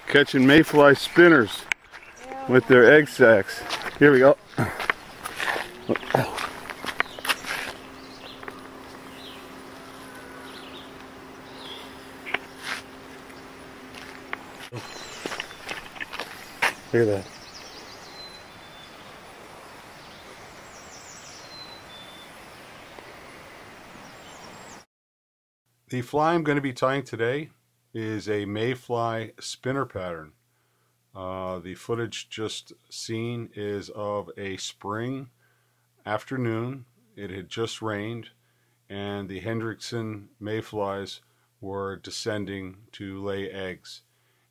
Catching mayfly spinners with their egg sacs. Here we go. Look at that. The fly I'm going to be tying today is a mayfly spinner pattern. The footage just seen is of a spring afternoon. It had just rained and the Hendrickson mayflies were descending to lay eggs.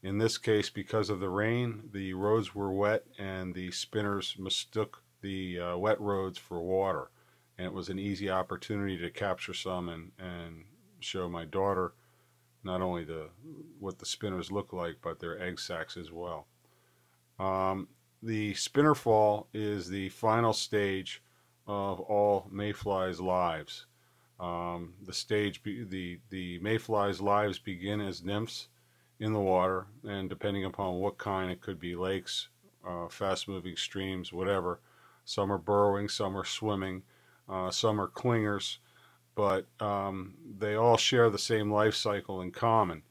In this case, because of the rain, the roads were wet and the spinners mistook the wet roads for water. And it was an easy opportunity to capture some and show my daughter not only what the spinners look like, but their egg sacs as well. The spinner fall is the final stage of all mayflies' lives. The mayflies' lives begin as nymphs in the water, and depending upon what kind, it could be lakes, fast-moving streams, whatever. Some are burrowing, some are swimming, some are clingers, but they all share the same life cycle in common.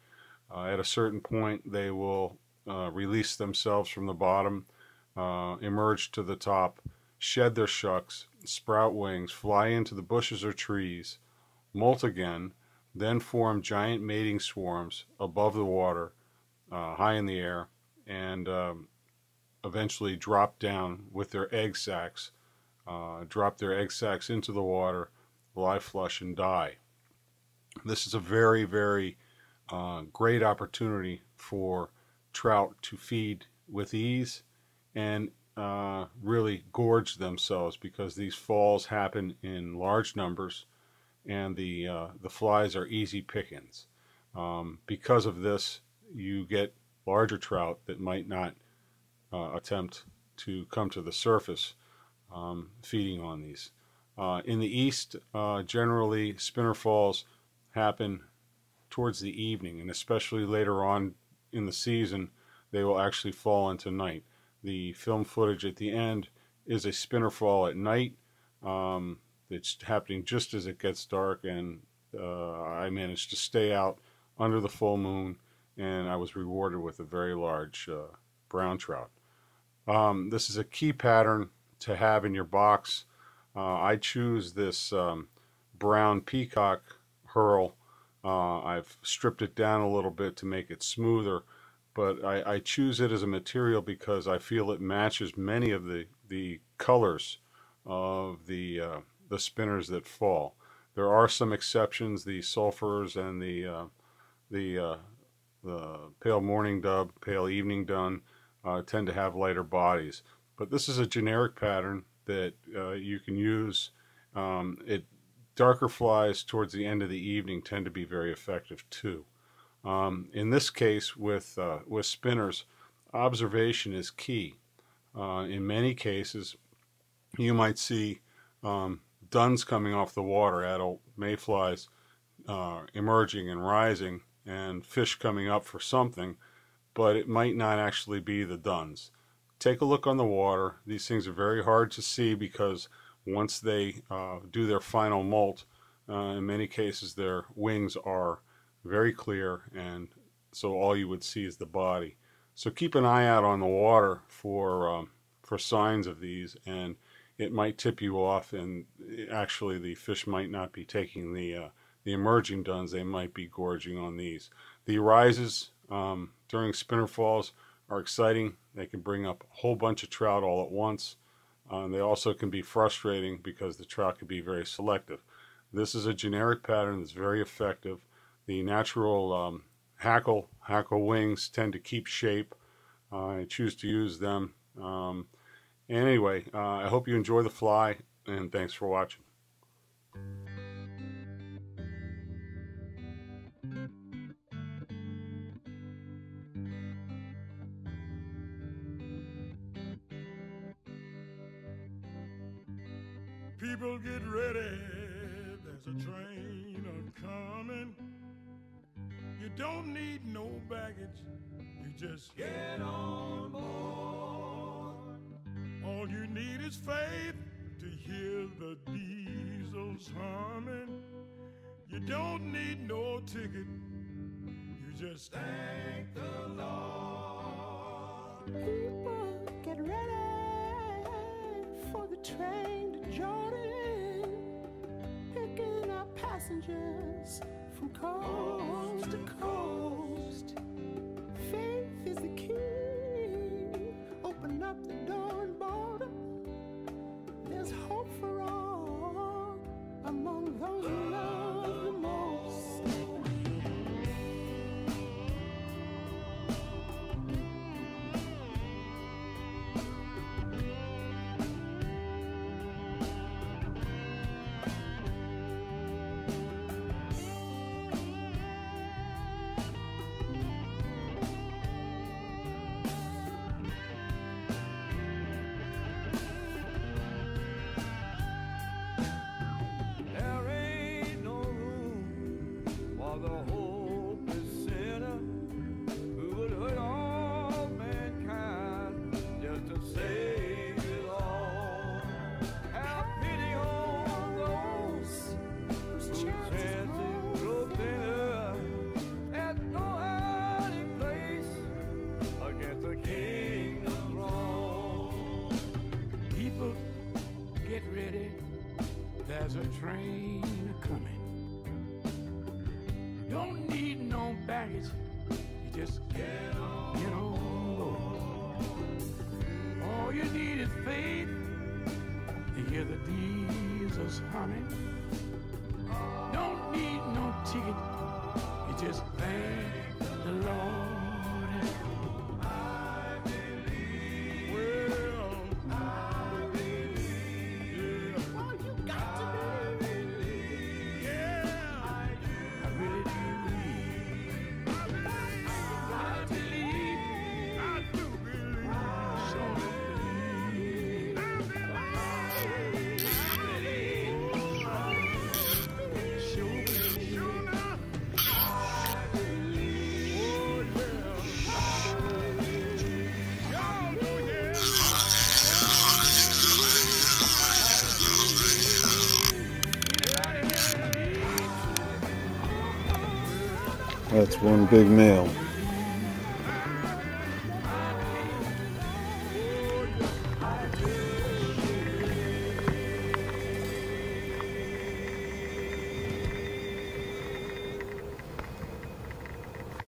At a certain point, they will release themselves from the bottom, emerge to the top, shed their shucks, sprout wings, fly into the bushes or trees, molt again, then form giant mating swarms above the water, high in the air, and eventually drop down with their egg sacs, drop their egg sacs into the water, lie flush, and die. This is a very, very great opportunity for trout to feed with ease and really gorge themselves, because these falls happen in large numbers and the flies are easy pickings. Because of this, you get larger trout that might not attempt to come to the surface feeding on these. In the east, generally spinner falls happen towards the evening, and especially later on in the season, they will actually fall into night. The film footage at the end is a spinner fall at night. It's happening just as it gets dark, and I managed to stay out under the full moon, and I was rewarded with a very large brown trout. This is a key pattern to have in your box. I choose this brown peacock herl. I've stripped it down a little bit to make it smoother, but I choose it as a material because I feel it matches many of the colors of the spinners that fall. There are some exceptions. The sulfurs and the pale morning dove, pale evening dun tend to have lighter bodies. But this is a generic pattern that you can use. Darker flies towards the end of the evening tend to be very effective too. In this case, with spinners, observation is key. In many cases, you might see duns coming off the water, adult mayflies emerging and rising, and fish coming up for something, but it might not actually be the duns. Take a look on the water. These things are very hard to see because once they do their final molt, in many cases their wings are very clear, and so all you would see is the body. So keep an eye out on the water for signs of these, and it might tip you off, and actually the fish might not be taking the emerging duns. They might be gorging on these. The rises during spinner falls are exciting. They can bring up a whole bunch of trout all at once. They also can be frustrating because the trout can be very selective. This is a generic pattern that's very effective. The natural hackle wings tend to keep shape. I choose to use them. Anyway, I hope you enjoy the fly, and thanks for watching. People get ready, there's a train a-coming. You don't need no baggage, you just get on board. All you need is faith to hear the diesels humming. You don't need no ticket, you just thank the Lord. People get ready for the train to Jordan, picking up passengers from coast to coast. Faith is the key, open up the door and board. There's hope for all among those who love the most. The hopeless sinner who would hurt all mankind just to save it all. Have pity on those whose chances grow thinner. There's no hiding place against the king's throne. People, get ready, there's a train coming. Don't need no baggage, you just get on board. All you need is faith to hear the diesels humming. Don't need no ticket, you just thank the Lord. I believe, well, I believe, yeah. Oh, you got to believe. Yeah, I do. I really do. That's one big male.